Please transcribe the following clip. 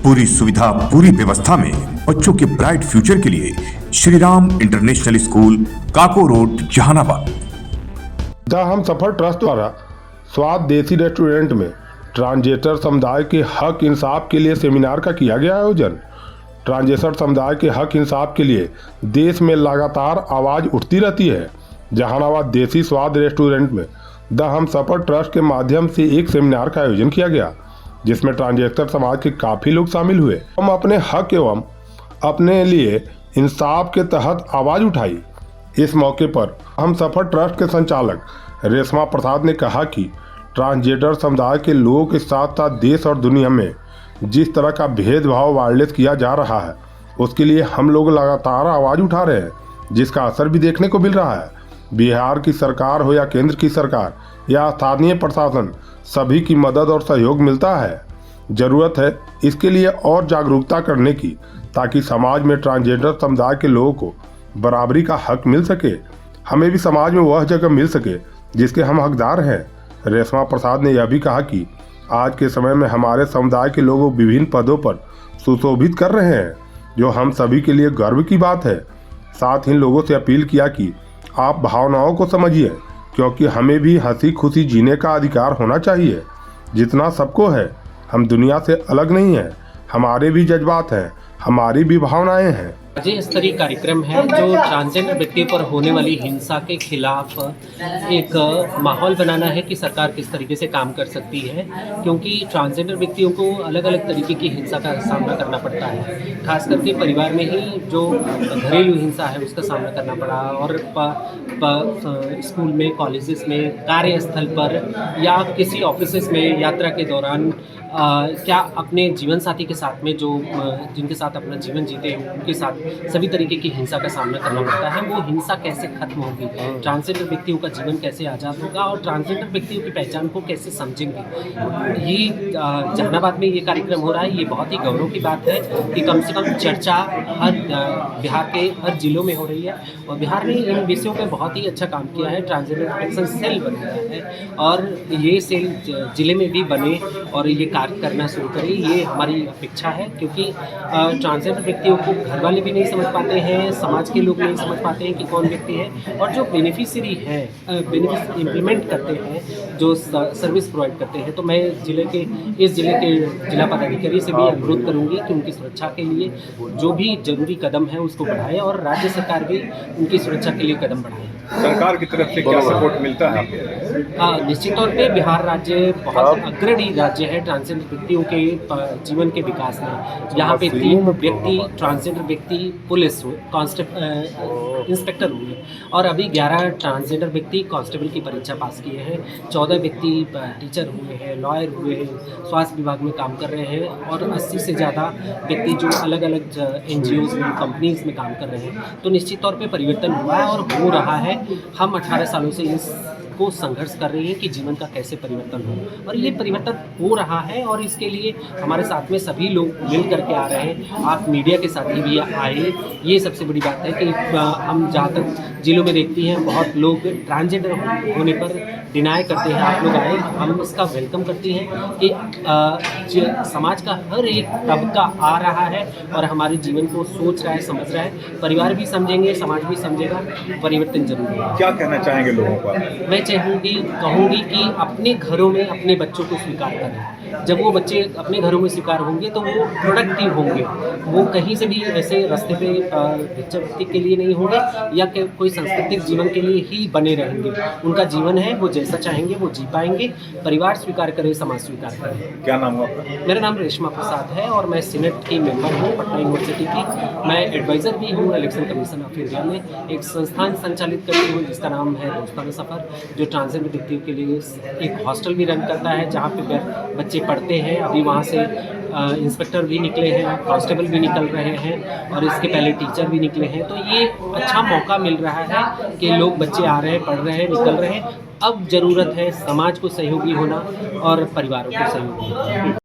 पूरी सुविधा, पूरी व्यवस्था में बच्चों के ब्राइट फ्यूचर के लिए Shri Ram international school, Kako road, Jehanabad. The Humsafar trust द्वारा स्वाद देसी रेस्टोरेंट में ट्रांसजेंडर समुदाय के हक इंसाफ के लिए सेमिनार का किया गया आयोजन। ट्रांसजेंडर समुदाय के हक इंसाफ के लिए देश में लगातार आवाज़ उठती रहती है। जहानाबाद देसी स्वाद रेस्टोरेंट में द हमसफर ट्रस्ट के माध्यम से एक सेमिनार का आयोजन किया गया, जिसमें ट्रांसजेंडर समाज के काफ़ी लोग शामिल हुए। हम अपने हक एवं अपने लिए इंसाफ के तहत आवाज़ उठाई। इस मौके पर हमसफर ट्रस्ट के संचालक रेशमा प्रसाद ने कहा कि ट्रांसजेंडर समुदाय के लोगों के साथ साथ देश और दुनिया में जिस तरह का भेदभाव वायरलेस किया जा रहा है, उसके लिए हम लोग लगातार आवाज़ उठा रहे हैं, जिसका असर भी देखने को मिल रहा है। बिहार की सरकार हो या केंद्र की सरकार या स्थानीय प्रशासन, सभी की मदद और सहयोग मिलता है। ज़रूरत है इसके लिए और जागरूकता करने की, ताकि समाज में ट्रांसजेंडर समुदाय के लोगों को बराबरी का हक मिल सके, हमें भी समाज में वह जगह मिल सके जिसके हम हकदार हैं। रेशमा प्रसाद ने यह भी कहा कि आज के समय में हमारे समुदाय के लोग विभिन्न पदों पर सुशोभित कर रहे हैं, जो हम सभी के लिए गर्व की बात है। साथ ही लोगों से अपील किया कि आप भावनाओं को समझिए, क्योंकि हमें भी हंसी खुशी जीने का अधिकार होना चाहिए जितना सबको है। हम दुनिया से अलग नहीं हैं, हमारे भी जज्बात हैं, हमारी भी भावनाएं हैं। राज्य स्तरीय कार्यक्रम है जो ट्रांसजेंडर व्यक्तियों पर होने वाली हिंसा के खिलाफ एक माहौल बनाना है कि सरकार किस तरीके से काम कर सकती है, क्योंकि ट्रांसजेंडर व्यक्तियों को अलग अलग तरीके की हिंसा का सामना करना पड़ता है। खास करके परिवार में ही जो घरेलू हिंसा है उसका सामना करना पड़ा, और स्कूल में, कॉलेजेस में, कार्यस्थल पर या किसी ऑफिस में यात्रा के दौरान क्या अपने जीवन साथी के साथ में जो जिनके साथ अपना जीवन जीते हैं उनके साथ सभी तरीके की हिंसा का सामना करना पड़ता है। वो हिंसा कैसे खत्म होगी, ट्रांसजेंडर व्यक्तियों का जीवन कैसे आज़ाद होगा और ट्रांसजेंडर व्यक्तियों की पहचान को कैसे समझेंगे। ये जहानाबाद में ये कार्यक्रम हो रहा है, ये बहुत ही गौरव की बात है कि कम से कम चर्चा हर बिहार के हर जिलों में हो रही है, और बिहार ने इन विषयों पर बहुत ही अच्छा काम किया है। ट्रांसजेंडर प्रोटेक्शन सेल बन गया है और ये सेल जिले में भी बने और ये कार्य करना शुरू करें, ये हमारी अपेक्षा है। क्योंकि ट्रांसजेंडर व्यक्तियों को घर वाले भी नहीं समझ पाते हैं, समाज के लोग नहीं समझ पाते हैं कि कौन व्यक्ति है, और जो बेनिफिशियरी है, बेनिफिट इम्प्लीमेंट करते हैं, जो सर्विस प्रोवाइड करते हैं। तो मैं इस जिले के जिला पदाधिकारी से भी अनुरोध करूंगी कि उनकी सुरक्षा के लिए जो भी जरूरी कदम है उसको बढ़ाएं, और राज्य सरकार भी उनकी सुरक्षा के लिए कदम बढ़ाए। सरकार की तरफ से क्या सपोर्ट मिलता है आपको? निश्चित तौर पे बिहार राज्य बहुत अग्रणी राज्य है ट्रांसजेंडर व्यक्तियों के जीवन के विकास में। यहाँ पे 3 व्यक्ति ट्रांसजेंडर व्यक्ति पुलिस इंस्पेक्टर हुए, और अभी 11 ट्रांसजेंडर व्यक्ति कांस्टेबल की परीक्षा पास किए हैं। 14 व्यक्ति टीचर हुए हैं, लॉयर हुए हैं, स्वास्थ्य विभाग में काम कर रहे हैं, और 80 से ज़्यादा व्यक्ति जो अलग अलग NGOs में, कंपनीज में काम कर रहे हैं। तो निश्चित तौर पे परिवर्तन हुआ है और हो रहा है। हम 18 सालों से इसको संघर्ष कर रहे हैं कि जीवन का कैसे परिवर्तन हो, और ये परिवर्तन हो रहा है, और इसके लिए हमारे साथ में सभी लोग मिल करके आ रहे हैं। आप मीडिया के साथ भी आए, ये सबसे बड़ी बात है कि हम जहाँ तक जिलों में देखते हैं बहुत लोग ट्रांसजेंडर होने पर डिनाई करते हैं, आप लोग आए, हम इसका वेलकम करते हैं कि समाज का हर एक तबका आ रहा है और हमारे जीवन को सोच रहा है, समझ रहा है। परिवार भी समझेंगे, समाज भी समझेगा, परिवर्तन जरूरी है। क्या कहना चाहेंगे लोगों को? मैं कहूँगी कि अपने घरों में अपने बच्चों को स्वीकार करें। जब वो बच्चे अपने घरों में स्वीकार होंगे तो वो प्रोडक्टिव होंगे, वो कहीं से भी ऐसे रास्ते पे भिक्षावृत्ति के लिए नहीं होंगे या कोई सांस्कृतिक जीवन के लिए ही बने रहेंगे। उनका जीवन है, वो जैसा चाहेंगे वो जी पाएंगे। परिवार स्वीकार करे, समाज स्वीकार करे। क्या नाम हुआ आपका? मेरा नाम रेशमा प्रसाद है और मैं सीनेट की मेंबर हूँ पटना यूनिवर्सिटी की। मैं एडवाइज़र भी हूँ इलेक्शन कमीशन ऑफ इंडिया में। एक संस्थान संचालित करती हूँ जिसका नाम है दोस्ताना सफ़र, जो ट्रांसजेंडर व्यक्तियों के लिए एक हॉस्टल भी रन करता है, जहाँ पे बच्चे पढ़ते हैं। अभी वहाँ से इंस्पेक्टर भी निकले हैं, कांस्टेबल भी निकल रहे हैं, और इसके पहले टीचर भी निकले हैं। तो ये अच्छा मौका मिल रहा है कि लोग, बच्चे आ रहे हैं, पढ़ रहे हैं, निकल रहे हैं। अब ज़रूरत है समाज को सहयोगी होना और परिवारों को सहयोगी होना।